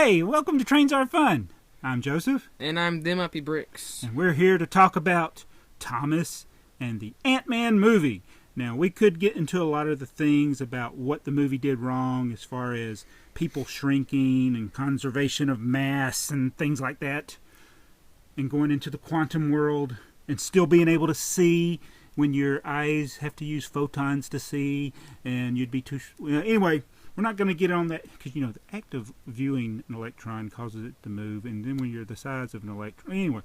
Hey, welcome to Trains Are Fun. I'm Joseph. And I'm Them Uppy Bricks. And we're here to talk about Thomas and the Ant-Man movie. Now, we could get into a lot of the things about what the movie did wrong as far as people shrinking and conservation of mass and things like that. And going into the quantum world and still being able to see when your eyes have to use photons to see and you'd be too... Anyway, we're not going to get on that because, you know, the act of viewing an electron causes it to move. And then when you're the size of an electron... Anyway,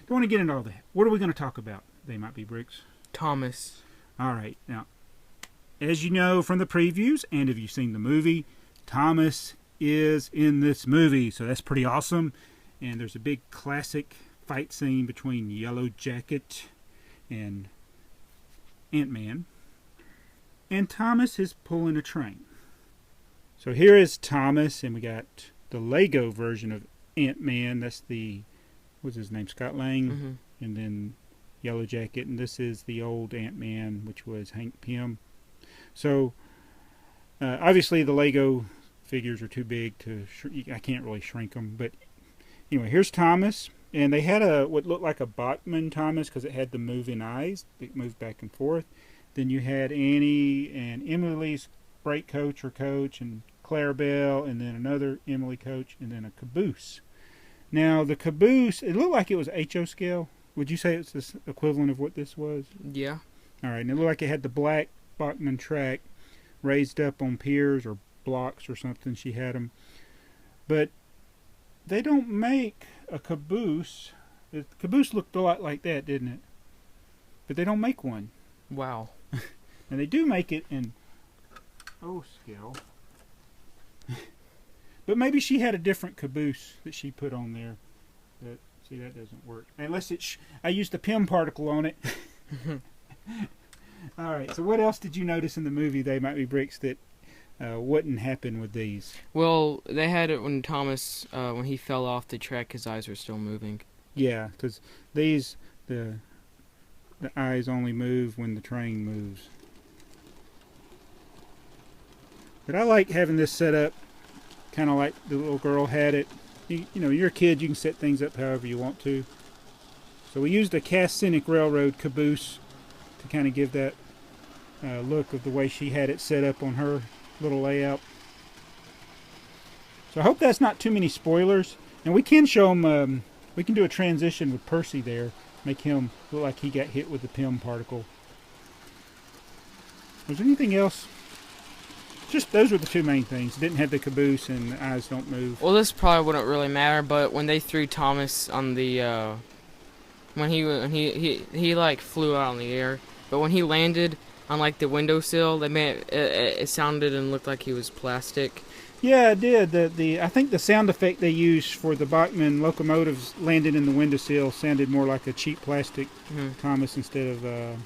don't want to get into all that. What are we going to talk about? They might be bricks. Thomas. All right. Now, as you know from the previews, and if you've seen the movie, Thomas is in this movie. So that's pretty awesome. And there's a big classic fight scene between Yellow Jacket and Ant-Man. And Thomas is pulling a train. So here is Thomas, and we got the Lego version of Ant-Man. That's the, what's his name, Scott Lang? Mm-hmm. And then Yellow Jacket. And this is the old Ant-Man, which was Hank Pym. So, obviously the Lego figures are too big to, I can't really shrink them. But anyway, here's Thomas. And they had what looked like a Bachman Thomas because it had the moving eyes. It moved back and forth. Then you had Annie and Emily's brake coach or coach, and Clarabelle, and then another Emily coach, and then a caboose. Now, the caboose, it looked like it was HO scale. Would you say it's the equivalent of what this was? Yeah. All right, and it looked like it had the black Bachman track raised up on piers or blocks or something. She had them. But they don't make a caboose. The caboose looked a lot like that, didn't it? But they don't make one. Wow. And they do make it in O scale. But maybe she had a different caboose that she put on there. See, that doesn't work. Unless I used a Pym particle on it. All right, so what else did you notice in the movie, They Might Be Bricks, that wouldn't happen with these? Well, they had it when Thomas, when he fell off the track, his eyes were still moving. Yeah, because these, the eyes only move when the train moves. But I like having this set up kind of like the little girl had it. You know, you're a kid, you can set things up however you want to. So we used a Cast Scenic Railroad caboose to kind of give that look of the way she had it set up on her little layout. So I hope that's not too many spoilers. And we can show them, we can do a transition with Percy there. Make him look like he got hit with the Pym particle. Was there anything else? Just those were the two main things. Didn't have the caboose and the eyes don't move. Well, this probably wouldn't really matter, but when they threw Thomas on the, when he like flew out in the air, but when he landed on like the windowsill, they made it sounded and looked like he was plastic. Yeah, it did. I think the sound effect they used for the Bachman locomotives landing in the windowsill sounded more like a cheap plastic Thomas instead of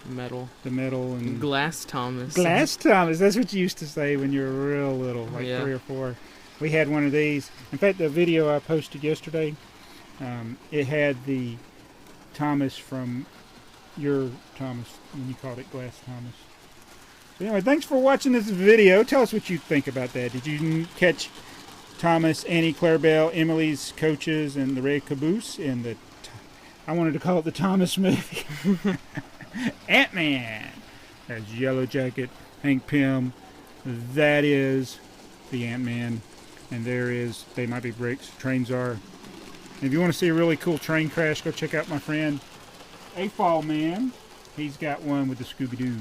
metal. The metal and glass Thomas. Glass Thomas. That's what you used to say when you were real little, like 3 or 4. We had one of these. In fact, the video I posted yesterday, it had the Thomas from your Thomas, and you called it Glass Thomas. So anyway, thanks for watching this video. Tell us what you think about that. Did you catch Thomas, Annie, Clarabelle, Emily's coaches, and the red caboose in the... I wanted to call it the Thomas movie. Ant-Man. That's Yellow Jacket, Hank Pym. That is the Ant-Man. And there is They Might Be Bricks. Trains Are. And if you want to see a really cool train crash, go check out my friend A-Fall Man. He's got one with the Scooby-Doo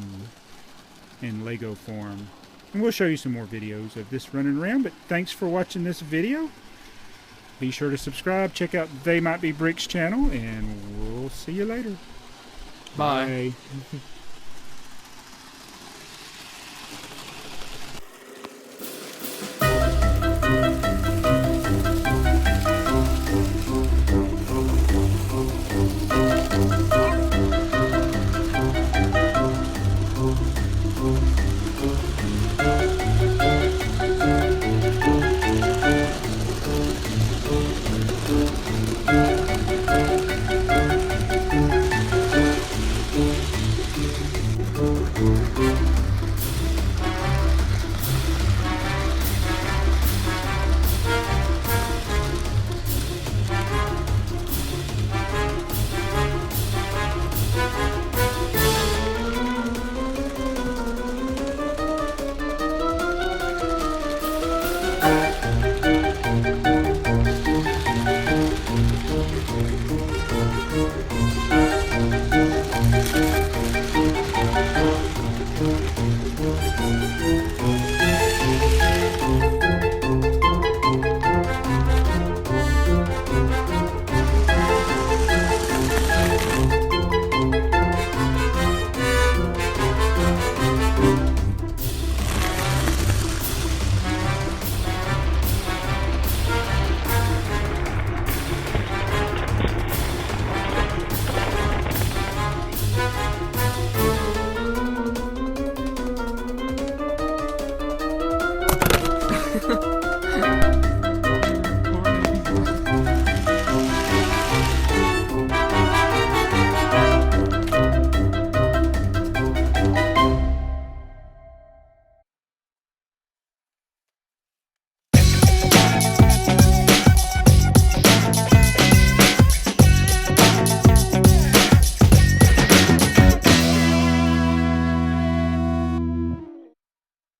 in Lego form. And we'll show you some more videos of this running around. But thanks for watching this video. Be sure to subscribe. Check out They Might Be Bricks channel. And we'll see you later. Bye. Bye.